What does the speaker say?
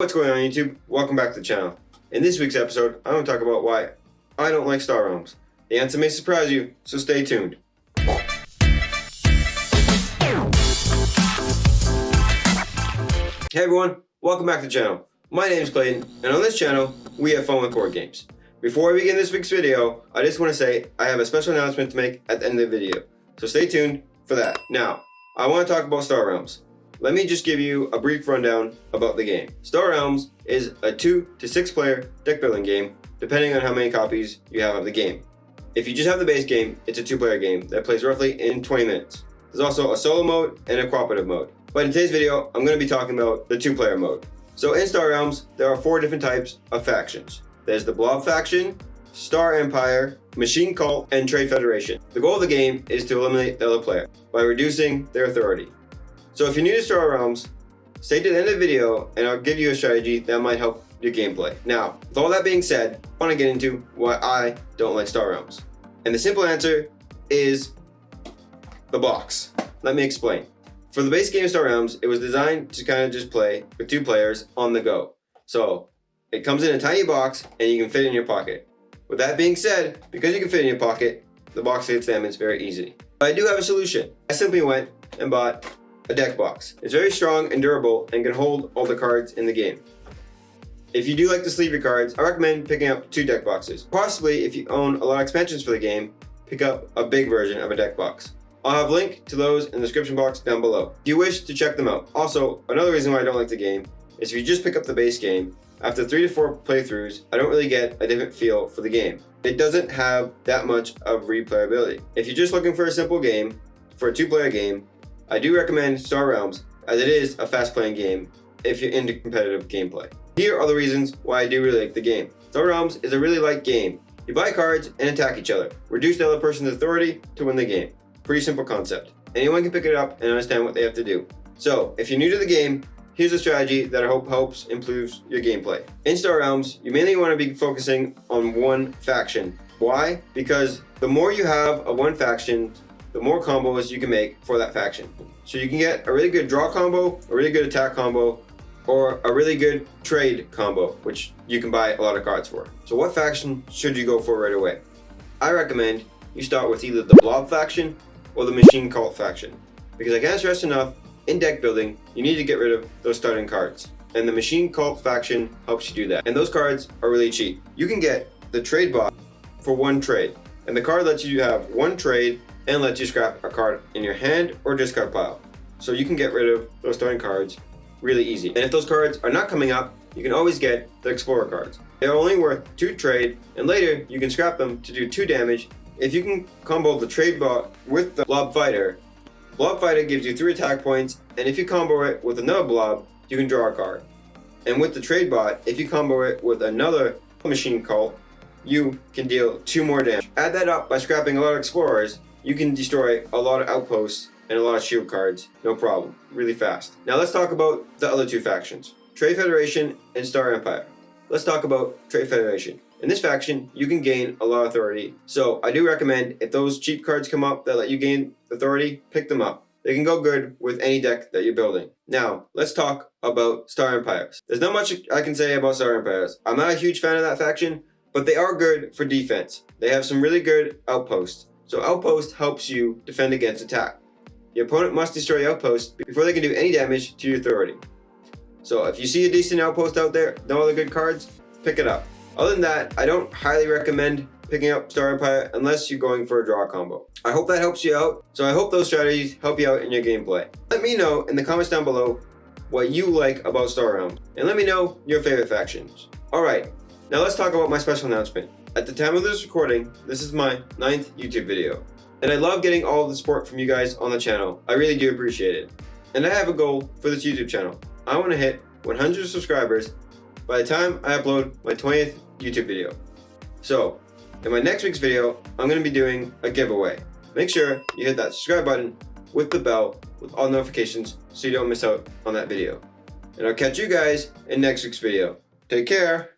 What's going on YouTube? Welcome back to the channel. In this week's episode, I'm going to talk about why I don't like Star Realms. The answer may surprise you, so stay tuned. Hey everyone, welcome back to the channel. My name is Clayton, and on this channel, we have fun with board games. Before we begin this week's video, I just want to say I have a special announcement to make at the end of the video, so stay tuned for that. Now, I want to talk about Star Realms. Let me just give you a brief rundown about the game. Star Realms is a 2 to 6 player deck building game, depending on how many copies you have of the game. If you just have the base game, it's a 2-player game that plays roughly in 20 minutes. There's also a solo mode and a cooperative mode. But in today's video, I'm going to be talking about the 2-player mode. So in Star Realms, there are 4 different types of factions. There's the Blob faction, Star Empire, Machine Cult, and Trade Federation. The goal of the game is to eliminate the other player by reducing their authority. So if you're new to Star Realms, stay to the end of the video and I'll give you a strategy that might help your gameplay. Now, with all that being said, I want to get into why I don't like Star Realms. And the simple answer is the box. Let me explain. For the base game of Star Realms, it was designed to kind of just play with 2 players on the go. So it comes in a tiny box and you can fit it in your pocket. With that being said, because you can fit it in your pocket, the box gets damaged very easily. But I do have a solution. I simply went and bought a deck box. It's very strong and durable and can hold all the cards in the game. If you do like to sleeve your cards, I recommend picking up 2 deck boxes. Possibly, if you own a lot of expansions for the game, pick up a big version of a deck box. I'll have a link to those in the description box down below if you wish to check them out. Also, another reason why I don't like the game is if you just pick up the base game, after 3 to 4 playthroughs, I don't really get a different feel for the game. It doesn't have that much of replayability. If you're just looking for a simple game, for a 2-player game, I do recommend Star Realms, as it is a fast-playing game if you're into competitive gameplay. Here are the reasons why I do really like the game. Star Realms is a really light game. You buy cards and attack each other. Reduce the other person's authority to win the game. Pretty simple concept. Anyone can pick it up and understand what they have to do. So, if you're new to the game, here's a strategy that I hope helps improve your gameplay. In Star Realms, you mainly want to be focusing on one faction. Why? Because the more you have of one faction, the more combos you can make for that faction. So you can get a really good draw combo, a really good attack combo, or a really good trade combo, which you can buy a lot of cards for. So what faction should you go for right away? I recommend you start with either the Blob faction or the Machine Cult faction. Because I can't stress enough, in deck building, you need to get rid of those starting cards. And the Machine Cult faction helps you do that. And those cards are really cheap. You can get the trade bot for 1 trade. And the card lets you have 1 trade and lets you scrap a card in your hand or discard pile. So you can get rid of those starting cards really easy. And if those cards are not coming up, you can always get the Explorer cards. They're only worth 2 trade, and later you can scrap them to do 2 damage. If you can combo the trade bot with the Blob Fighter gives you 3 attack points, and if you combo it with another Blob, you can draw a card. And with the trade bot, if you combo it with another Machine Cult, you can deal 2 more damage. Add that up by scrapping a lot of Explorers, you can destroy a lot of outposts and a lot of shield cards, no problem, really fast. Now let's talk about the other 2 factions, Trade Federation and Star Empire. Let's talk about Trade Federation. In this faction, you can gain a lot of authority. So I do recommend if those cheap cards come up that let you gain authority, pick them up. They can go good with any deck that you're building. Now, let's talk about Star Empires. There's not much I can say about Star Empires. I'm not a huge fan of that faction, but they are good for defense. They have some really good outposts. So Outpost helps you defend against attack. Your opponent must destroy the outpost before they can do any damage to your authority. So if you see a decent outpost out there, no other good cards, pick it up. Other than that, I don't highly recommend picking up Star Empire unless you're going for a draw combo. I hope that helps you out. So I hope those strategies help you out in your gameplay. Let me know in the comments down below what you like about Star Realms, and let me know your favorite factions. Alright, now let's talk about my special announcement. At the time of this recording, this is my 9th YouTube video. And I love getting all of the support from you guys on the channel. I really do appreciate it. And I have a goal for this YouTube channel. I want to hit 100 subscribers by the time I upload my 20th YouTube video. So, in my next week's video, I'm going to be doing a giveaway. Make sure you hit that subscribe button with the bell with all notifications so you don't miss out on that video. And I'll catch you guys in next week's video. Take care!